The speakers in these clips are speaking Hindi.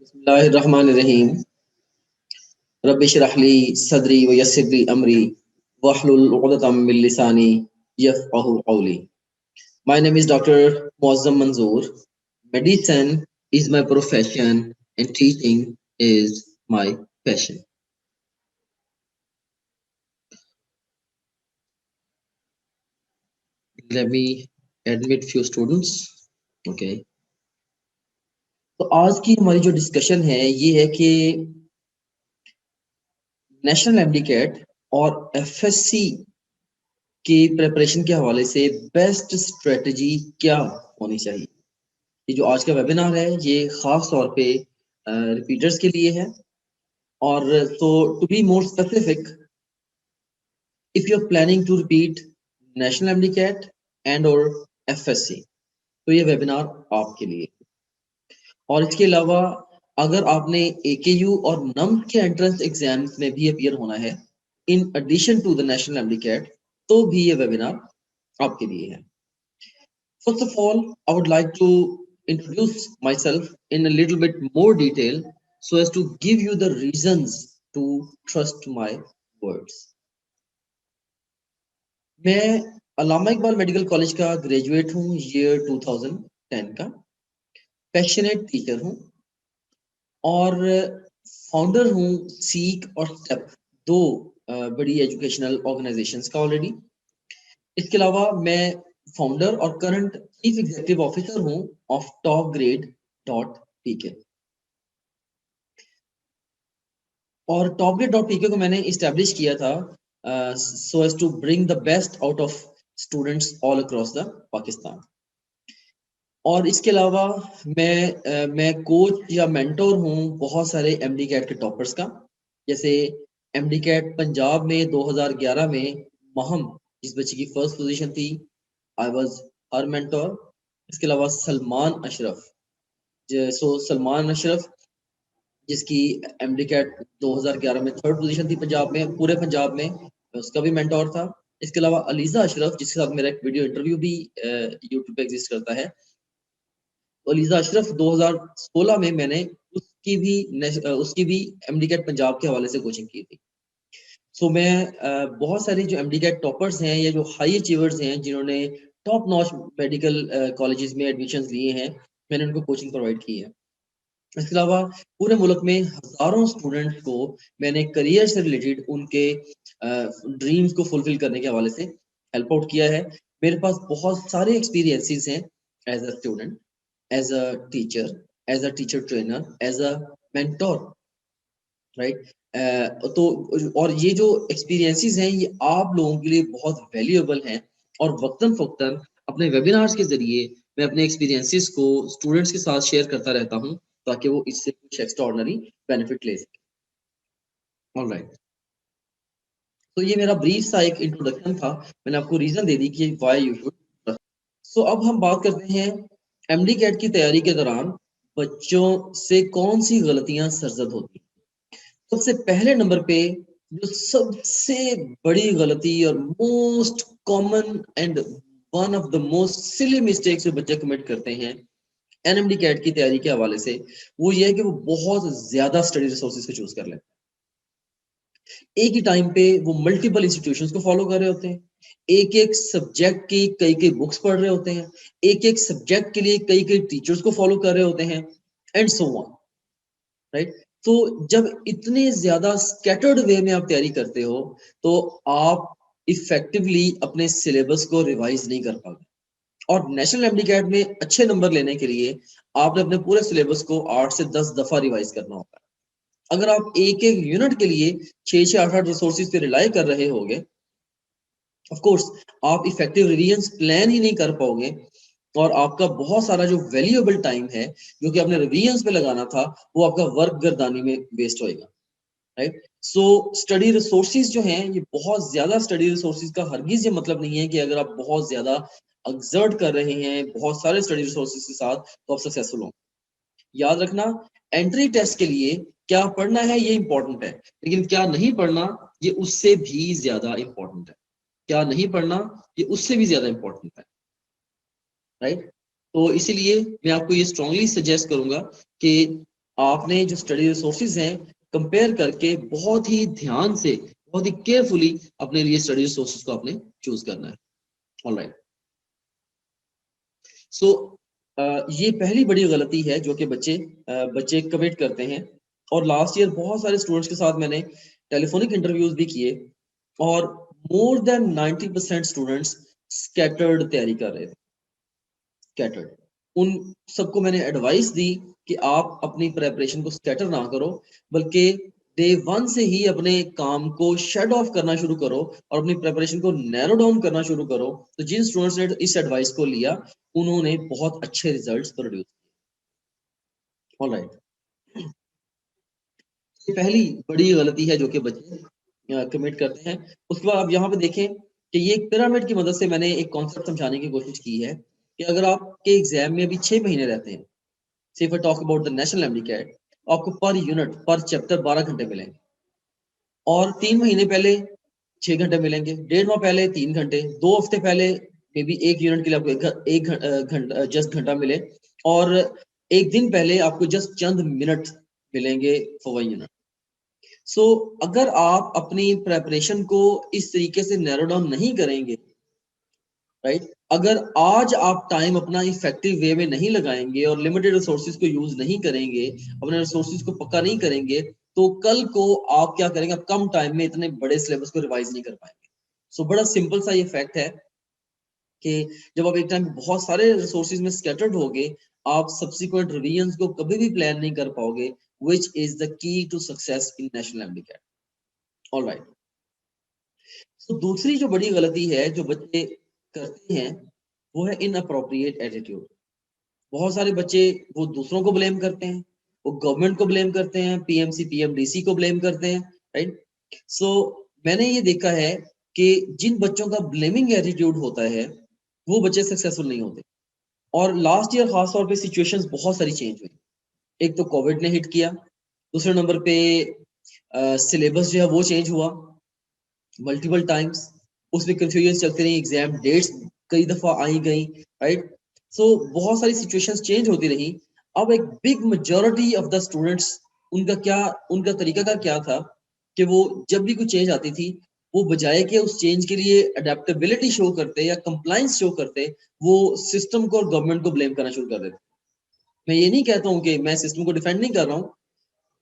बिस्मिल्लाहिर्रहमानिर्रहीम। रब्बि इश्रह ली सदरी व यस्सिर ली अमरी वहलुल उक़दतम मिन लिसानी यफ़क़हू क़ौली। My name is Dr. Muazzam Manzoor. Medicine is my profession and teaching is my passion. Let me admit few students. Okay. तो आज की हमारी जो डिस्कशन है ये है कि नेशनल एमडीकैट और एफएससी की प्रिपरेशन के हवाले से बेस्ट स्ट्रेटजी क्या होनी चाहिए। ये जो आज का वेबिनार है ये खास तौर पे रिपीटर्स के लिए है। और तो to be more specific, if you are planning to repeat national MDCAT and और एफएससी तो ये वेबिनार आपके लिए। और इसके अलावा अगर आपने एकेयू और नम के एंट्रेंस एग्जाम्स में भी अपीयर होना है in addition to the national MDCAT तो भी ये वेबिनार आपके लिए है। First of all, I would like to introduce myself in a little bit more detail so as to give you the reasons to trust my words. मैं अल्लामा इकबाल मेडिकल कॉलेज का ग्रेजुएट हूँ ईयर 2010 का, पैशनेट टीचर हूँ और फाउंडर हूँ सीक और स्टेप, दो बड़ी एजुकेशनल ऑर्गेनाइजेशंस का ऑलरेडी। इसके अलावा मैं फाउंडर और करंट चीफ एग्जीक्यूटिव ऑफिसर हूं ऑफ topgrade.pk। और topgrade.pk को मैंने इस्टेब्लिश किया था so as to bring the best out of students all across the Pakistan. और इसके अलावा मैं कोच या मेंटोर हूं बहुत सारे एमडीकैट के टॉपर्स का। जैसे एमडीकैट पंजाब में 2011 में महम जिस बच्चे की फर्स्ट पोजीशन थी, आई वाज हर मेंटोर। इसके अलावा सलमान अशरफ, सलमान अशरफ जिसकी एमडीकैट 2011 में थर्ड पोजीशन थी पंजाब में, पूरे पंजाब में, उसका भी मेंटोर था। इसके अलावा अलीजा अशरफ जिसके साथ मेरा एक वीडियो इंटरव्यू भी यूट्यूब पे एग्जिस्ट करता है। तो अलीजा अशरफ 2016 में मैंने उसकी भी एमडीकैट पंजाब के हवाले से कोचिंग की थी। सो मैं बहुत सारे जो एमडीकैट टॉपर्स हैं या जो हाई अचीवर्स हैं जिन्होंने टॉप नॉच मेडिकल कॉलेजेस में एडमिशंस लिए हैं, मैंने उनको कोचिंग प्रोवाइड की है। इसके अलावा पूरे मुल्क में हजारों स्टूडेंट्स को मैंने करियर से रिलेटेड उनके ड्रीम्स को फुलफिल करने के हवाले से हेल्प आउट किया है। मेरे पास बहुत सारे एक्सपीरियंसेस हैं as a student, as a teacher trainer, as a mentor, right. तो और ये जो एक्सपीरियंसेस हैं ये आप लोगों के लिए बहुत वैल्यूएबल हैं और वक्तन फक्तन अपने वेबिनार्स के जरिए मैं अपने एक्सपीरियंसेस को स्टूडेंट्स के साथ शेयर करता रहता हूं ताकि वो इससे कुछ एक्स्ट्राऑर्डिनरी बेनिफिट ले सके। ऑलराइट, तो ये मेरा ब्रीफ सा एक इंट्रोडक्शन था, मैंने आपको रीजन दे दी कि व्हाई यू शुड। सो अब हम बात करते हैं एमडीकैट की तैयारी के दौरान बच्चों से कौन सी गलतियां सरजद होती हैं। सबसे पहले नंबर पे जो सबसे बड़ी गलती और most common and one of the most silly mistakes जो बच्चे कमिट करते हैं एनएमडी कैट की तैयारी के हवाले से, वो ये है कि वो बहुत ज्यादा स्टडी रिसोर्सेज को चूज कर लेते हैं। एक ही टाइम पे वो मल्टीपल इंस्टीट्यूशंस को फॉलो कर रहे होते हैं, एक एक सब्जेक्ट की कई कई बुक्स पढ़ रहे होते हैं, एक एक सब्जेक्ट के लिए कई कई टीचर्स को फॉलो कर रहे होते हैं एंड सो ऑन, राइट। तो जब इतने ज्यादा स्कैटर्ड वे में आप तैयारी करते हो तो आप इफेक्टिवली अपने सिलेबस को रिवाइज नहीं कर पाते। और नेशनल एमडीकैट में अच्छे नंबर लेने के लिए आपने अपने पूरे सिलेबस को 8 से 10 दफा रिवाइज करना होता है। अगर आप एक एक यूनिट के लिए 6 से 8 रिसोर्सेज पे रिलाई कर रहे होगे, ऑफ कोर्स आप इफेक्टिव रिवीजन प्लान ही नहीं कर पाओगे और आपका बहुत सारा जो वैल्यूएबल टाइम है जो कि आपने रिवीजन पे लगाना था वो आपका वर्क गर्दानी में वेस्ट होएगा, राइट। सो स्टडी रिसोर्सेज जो हैं ये बहुत ज्यादा स्टडी रिसोर्सेज का हरगिज ये मतलब नहीं है कि अगर आप बहुत ज्यादा एक्सर्ट कर रहे हैं बहुत सारे स्टडी रिसोर्सेज के साथ तो आप सक्सेसफुल होंगे। याद रखना, एंट्री टेस्ट के लिए क्या पढ़ना है ये इंपॉर्टेंट है, लेकिन क्या नहीं पढ़ना ये उससे भी ज्यादा इंपॉर्टेंट है। क्या नहीं पढ़ना ये उससे भी ज्यादा इंपॉर्टेंट है, राइट। तो इसीलिए मैं आपको ये स्ट्रांगली सजेस्ट करूंगा कि आपने जो स्टडी रिसोर्सेज हैं कंपेयर करके बहुत ही ध्यान से, बहुत ही केयरफुली अपने लिए स्टडी रिसोर्सेज को आपने चूज करना है। ऑलराइट, सो ये पहली बड़ी गलती है जो कि बच्चे कमिट करते हैं। और लास्ट ईयर बहुत सारे स्टूडेंट्स के साथ मैंने टेलीफोनिक इंटरव्यूज भी किए और मोर देन 90% स्टूडेंट्स स्कैटर्ड तैयारी कर रहे थे, स्कैटर्ड। उन सबको मैंने एडवाइस दी कि आप अपनी प्रेपरेशन को स्कैटर ना करो, बल्कि डे वन से ही अपने काम को शेड ऑफ करना शुरू करो और अपनी प्रेपरेशन को नैरो डाउन करना शुरू करो। तो जिन स्टूडेंट्स ने इस एडवाइस को लिया उन्होंने बहुत अच्छे रिजल्ट्स प्रोड्यूस किए। ऑलराइट, ये पहली बड़ी गलती है जो कि बच्चे कमिट करते हैं। उसके बाद आप यहाँ पे देखें कि ये एक पिरामिड की मदद से मैंने एक कॉन्सेप्ट समझाने की कोशिश की है कि अगर आपके एग्जाम में अभी 6 महीने रहते हैं, से if I talk about the national MDCAT, आपको पर यूनिट पर चैप्टर 12 घंटे मिलेंगे और 3 महीने पहले 6 घंटे मिलेंगे, 1.5 माह पहले 3 घंटे, 2 हफ्ते पहले मे बी एक यूनिट के लिए आपको एक घंटा जस्ट घंटा मिले और एक दिन पहले आपको जस्ट चंद मिनट मिलेंगे फॉर 1 यूनिट। सो अगर आप अपनी प्रेपरेशन को इस तरीके से नैरो डाउन नहीं करेंगे, राइट, अगर आज आप टाइम अपना इफेक्टिव वे में नहीं लगाएंगे और लिमिटेड रिसोर्सेज को यूज नहीं करेंगे, अपने रिसोर्सेज को पक्का नहीं करेंगे, तो कल को आप क्या करेंगे, आप कम टाइम में इतने बड़े सिलेबस को रिवाइज नहीं कर पाएंगे। सो बड़ा सिंपल सा ये फैक्ट है कि जब आप एक टाइम बहुत सारे रिसोर्सेज में स्कैटर्ड होगे, आप सब्सिक्वेंट रिवीजन को कभी भी प्लान नहीं कर पाओगे, which is the key to success in national MDCAT. Alright, तो दूसरी जो बड़ी गलती है जो बच्चे करते हैं वो है इनअप्रोप्रिएट एटीट्यूड। बहुत सारे बच्चे वो दूसरों को ब्लेम करते हैं, वो गवर्नमेंट को ब्लेम करते हैं, पीएमसी पीएमडीसी को ब्लेम करते हैं, राइट। सो मैंने ये देखा है कि जिन बच्चों का ब्लेमिंग एटीट्यूड होता है वो बच्चे सक्सेसफुल नहीं होते। और लास्ट ईयर खासतौर पे सिचुएशंस बहुत सारी चेंज हुई। एक तो कोविड ने हिट किया, दूसरे नंबर पे सिलेबस जो है वो चेंज हुआ मल्टीपल टाइम्स, उसमें कंफ्यूजन चलती रही, एग्जाम डेट्स कई दफा आई गई, राइट। सो बहुत सारी सिचुएशंस चेंज होती रही। अब एक big majority of the students, उनका तरीका का क्या था कि वो जब भी कुछ चेंज आती थी वो बजाय के उस चेंज के लिए अडेप्टेबिलिटी शो करते या कंप्लायंस शो करते, वो सिस्टम को और गवर्नमेंट को ब्लेम करना शुरू कर देते। मैं ये नहीं कहता हूँ कि मैं सिस्टम को डिफेंड नहीं कर रहा हूँ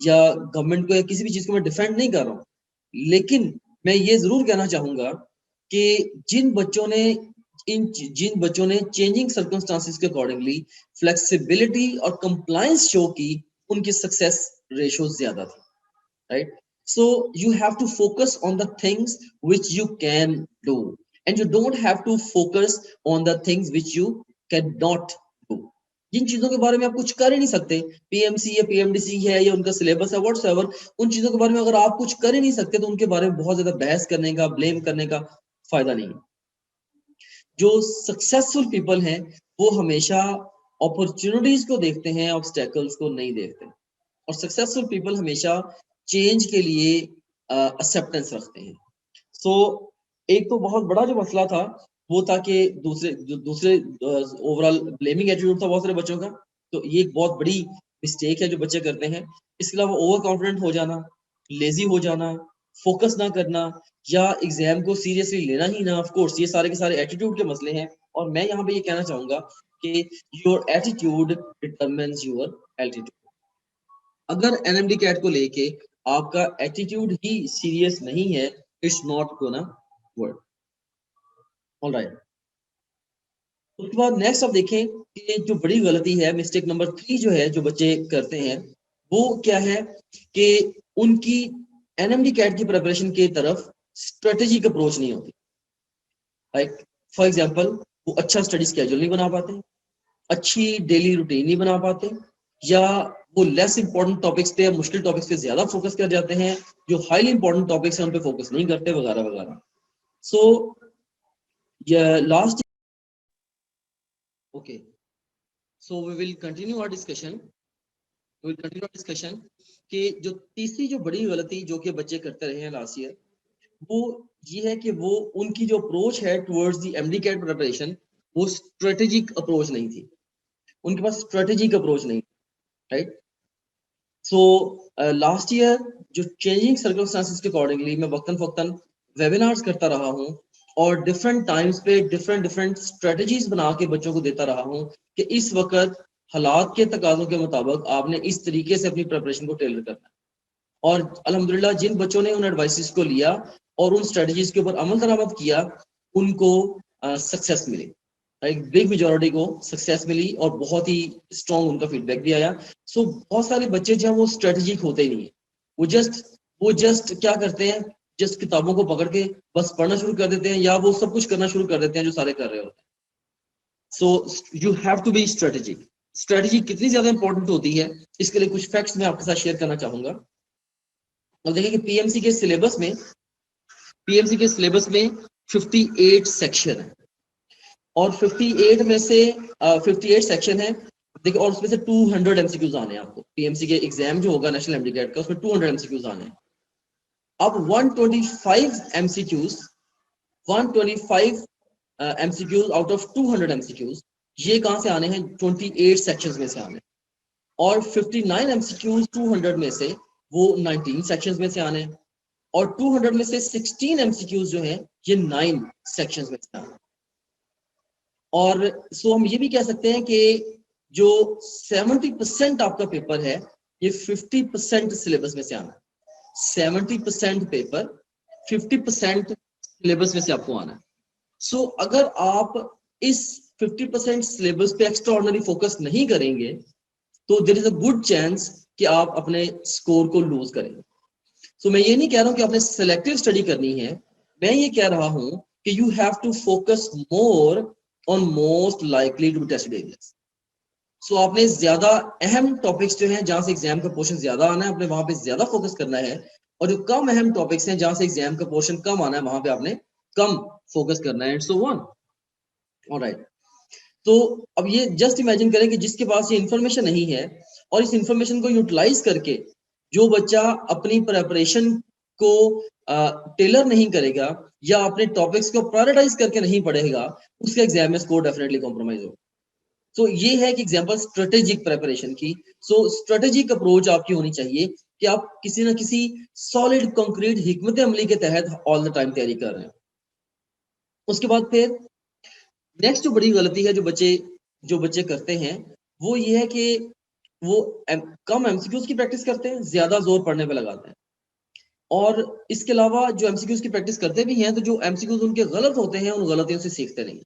या गवर्नमेंट को या किसी भी चीज को मैं डिफेंड नहीं कर रहा हूँ, लेकिन मैं ये जरूर कहना चाहूंगा कि जिन बच्चों ने चेंजिंग सर्कमस्टांसिस के अकॉर्डिंगली फ्लेक्सिबिलिटी और कंप्लायंस शो की, उनकी सक्सेस रेशो ज्यादा थी, right? So you have to focus on the things which you can do, and you don't have to focus on the things which you cannot do. जिन चीजों के बारे में आप कुछ कर ही नहीं सकते, पीएमसी या पीएमडीसी है या उनका सिलेबस है व्हाटसएवर, उन चीजों के बारे में अगर आप कुछ कर ही नहीं सकते तो उनके बारे में बहुत ज्यादा बहस करने का, ब्लेम करने का फायदा नहीं है। जो सक्सेसफुल पीपल हैं वो हमेशा अपॉर्चुनिटीज को देखते हैं, ऑब्स्टेकल्स को नहीं देखते। और सक्सेसफुल पीपल हमेशा चेंज के लिए एक्सेप्टेंस रखते हैं। सो एक तो बहुत बड़ा जो मसला था वो था कि दूसरे ओवरऑल ब्लेमिंग एटीट्यूड था बहुत सारे बच्चों का। तो ये एक बहुत बड़ी मिस्टेक है जो बच्चे करते हैं। इसके अलावा ओवर कॉन्फिडेंट हो जाना, लेजी हो जाना, फोकस ना करना या एग्जाम को सीरियसली लेना ही ना, ऑफ कोर्स ये सारे के सारे एटीट्यूड के मसले हैं। और मैं यहाँ पे ये कहना चाहूंगा कि your attitude determines your altitude. अगर एनएमडी कैट को लेके आपका एटीट्यूड ही सीरियस नहीं है, it's not gonna work. Alright, उसके बाद नेक्स्ट आप देखें कि जो बड़ी गलती है, मिस्टेक नंबर 3 जो है जो बच्चे करते हैं वो क्या है कि उनकी एनएमडी कैट की प्रिपरेशन की तरफ स्ट्रेटेजिक अप्रोच नहीं होती। लाइक फॉर एग्जांपल वो अच्छा स्टडी स्केड्यूल नहीं बना पाते, अच्छी डेली रूटीन नहीं बना पाते, या वो लेस इंपॉर्टेंट टॉपिक्स पे या मुश्किल टॉपिक्स पे ज्यादा फोकस कर जाते हैं, जो हाईली इंपॉर्टेंट टॉपिक्स हैं उन पे फोकस नहीं करते, वगैरह वगैरह। So last okay, so we will continue our discussion कि जो तीसरी जो बड़ी गलती जो कि बच्चे करते रहे हैं लास्ट ईयर, वो ये है कि वो उनकी जो अप्रोच है towards the MDCAT preparation, वो स्ट्रेटेजिक अप्रोच नहीं थी। उनके पास स्ट्रेटेजिक अप्रोच नहीं, राइट। सो लास्ट ईयर जो चेंजिंग सर्कमस्टांसिस के अकॉर्डिंगली मैं वक्तन फक्तन वेबिनार्स करता रहा हूँ और डिफरेंट टाइम्स पे डिफरेंट डिफरेंट स्ट्रेटजीज बना के बच्चों को देता रहा हूँ कि इस वक्त हालात के तकाजों के मुताबिक आपने इस तरीके से अपनी प्रिपरेशन को टेलर करना है। और अल्हम्दुलिल्लाह जिन बच्चों ने उन एडवाइसेस को लिया और उन स्ट्रेटजीज के ऊपर अमल दरामद किया उनको सक्सेस मिली, एक बिग मेजॉरिटी को सक्सेस मिली और बहुत ही स्ट्रॉन्ग उनका फीडबैक भी आया। सो बहुत सारे बच्चे जो हैं वो स्ट्रेटजिक होते ही नहीं है, वो जस्ट क्या करते हैं, जस्ट किताबों को पकड़ के बस पढ़ना शुरू कर देते हैं या वो सब कुछ करना शुरू कर देते हैं जो सारे कर रहे होते हैं। So you have to be strategic. Strategy कितनी ज्यादा इंपॉर्टेंट होती है इसके लिए कुछ फैक्ट्स मैं आपके साथ शेयर करना चाहूंगा। अब देखिए कि पीएमसी के सिलेबस में 58 सेक्शन है और 58 में से 58 सेक्शन है, देखिए, और उसमें से 200 एमसीक्यूज आने हैं आपको। पीएमसी के एग्जाम जो होगा नेशनल एमसीक्यू का उसमें 200 एमसीक्यूज आने हैं। अब 125 MCQs 125 MCQs out of 200 MCQs ये कहां से आने हैं? 28 सेक्शंस में से आने। और 59 एमसीक्यूज 200 में से वो 19 सेक्शंस में से आने हैं और 200 में से 16 एमसीक्यूज जो हैं ये 9 सेक्शंस में से आने। और सो हम ये भी कह सकते हैं कि जो 70% आपका पेपर है ये 50% सिलेबस में से आना है। 70% पेपर 50% सिलेबस में से आपको आना है। सो अगर आप इस 50% सिलेबस पे एक्स्ट्राऑर्डिनरी फोकस नहीं करेंगे तो there is a good chance कि आप अपने स्कोर को लूज करेंगे। सो मैं ये नहीं कह रहा हूं कि आपने सेलेक्टिव स्टडी करनी है, मैं ये कह रहा हूं कि you have to focus more on most likely to be tested areas. So आपने ज्यादा अहम टॉपिक्स जो हैं जहां से एग्जाम का पोर्शन ज्यादा आना है आपने वहां पे ज्यादा फोकस करना है, और जो कम अहम टॉपिक्स हैं जहां से एग्जाम का पोर्शन कम आना है वहां पे आपने कम फोकस करना है, एंड सो ऑन। ऑलराइट, तो अब ये जस्ट इमेजिन करें कि जिसके पास ये इंफॉर्मेशन नहीं है और इस इंफॉर्मेशन को यूटिलाइज करके जो बच्चा अपनी प्रिपरेशन को टेलर नहीं करेगा या अपने टॉपिक्स को प्रायोरिटाइज करके नहीं पढ़ेगा उसके एग्जाम में स्कोर डेफिनेटली कॉम्प्रोमाइज होगा। सो ये है कि एग्जांपल स्ट्रेटेजिक प्रिपरेशन की। सो स्ट्रेटेजिक अप्रोच आपकी होनी चाहिए कि आप किसी ना किसी सॉलिड कंक्रीट हिकमत अमली के तहत ऑल द टाइम तैयारी कर रहे हैं। उसके बाद फिर नेक्स्ट जो बड़ी गलती है जो बच्चे करते हैं वो ये है कि वो कम एमसीक्यूज की प्रैक्टिस करते हैं, ज्यादा जोर पढ़ने पे लगाते हैं। और इसके अलावा जो एमसीक्यूज की प्रैक्टिस करते भी हैं तो जो एमसीक्यूज उनके गलत होते हैं उन गलतियों से सीखते नहीं।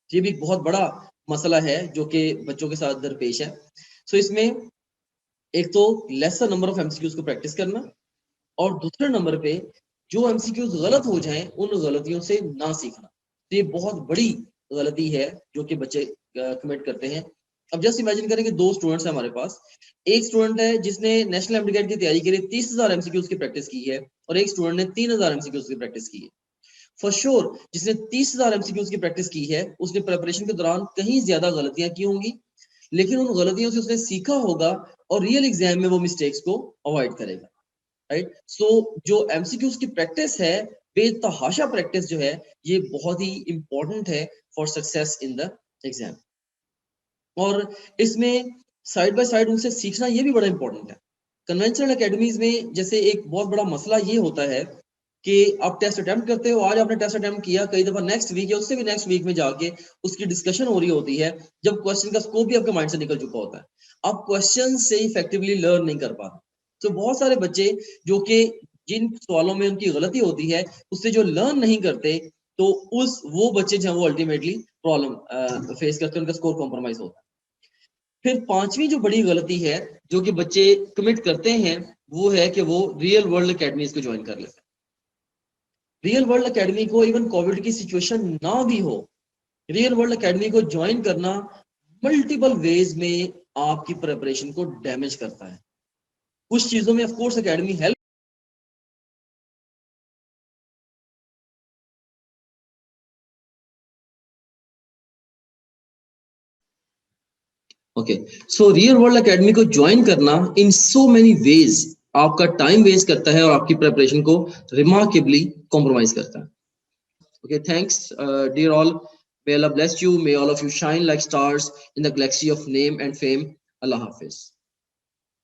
ये भी एक बहुत बड़ा मसला है जो कि बच्चों के साथ दरपेश है। सो इसमें एक तो लेसर नंबर ऑफ एमसीक्यूज को प्रैक्टिस करना और दूसरे नंबर पे जो एमसीक्यूज गलत हो जाएं उन गलतियों से ना सीखना। तो ये बहुत बड़ी गलती है जो कि बच्चे कमिट करते हैं। अब जस्ट इमेजिन करें कि दो स्टूडेंट्स हैं हमारे पास। एक स्टूडेंट है जिसने नेशनल एमसीक्यू की तैयारी के लिए 30,000 एमसीक्यूज की प्रैक्टिस की है और एक स्टूडेंट ने 3,000 एमसीक्यूज की प्रैक्टिस की है। फॉर श्योर जिसने 30,000 एमसीक्यूज की प्रैक्टिस की है उसने प्रिपरेशन के दौरान कहीं ज्यादा गलतियां की होंगी, लेकिन उन गलतियों से उसने सीखा होगा और रियल एग्जाम में वो मिस्टेक्स को अवॉइड करेगा। राइट, सो जो एमसीक्यूज की प्रैक्टिस है, बेतहाशा प्रैक्टिस जो है, ये बहुत ही इंपॉर्टेंट है for success in the exam. और इसमें साइड बाय साइड उनसे सीखना ये भी बड़ा इंपॉर्टेंट है। कन्वेंशनल एकेडमीज में जैसे एक बहुत बड़ा मसला ये होता है कि आप टेस्ट अटेम्प्ट करते हो, आज आपने टेस्ट अटेम्प्ट किया, कई दफा नेक्स्ट वीक या उससे भी नेक्स्ट वीक में जाके उसकी डिस्कशन हो रही होती है जब क्वेश्चन का स्कोप भी आपके माइंड से निकल चुका होता है। आप क्वेश्चन से इफेक्टिवली लर्न नहीं कर पाते। तो बहुत सारे बच्चे जो कि जिन सवालों में उनकी गलती होती है उससे जो लर्न नहीं करते तो उस वो बच्चे जो वो अल्टीमेटली प्रॉब्लम फेस करते हैं, उनका स्कोर कॉम्प्रोमाइज होता है। फिर पांचवी जो बड़ी गलती है जो कि बच्चे कमिट करते हैं वो है कि वो रियल वर्ल्ड अकेडमीज को ज्वाइन कर लेते हैं। रियल वर्ल्ड अकेडमी को इवन कोविड की सिचुएशन ना भी हो, रियल वर्ल्ड अकेडमी को ज्वाइन करना मल्टीपल वेज में आपकी प्रिपरेशन को डैमेज करता है। कुछ चीजों में of course academy help. Okay, so real world academy को ज्वाइन करना इन सो मेनी वेज आपका टाइम वेस्ट करता है और आपकी प्रिपरेशन को रिमार्केबली कॉम्प्रोमाइज करता है। Okay, thanks dear all, may Allah bless you, may all of you shine like stars in the galaxy of name and fame. Allah Hafiz.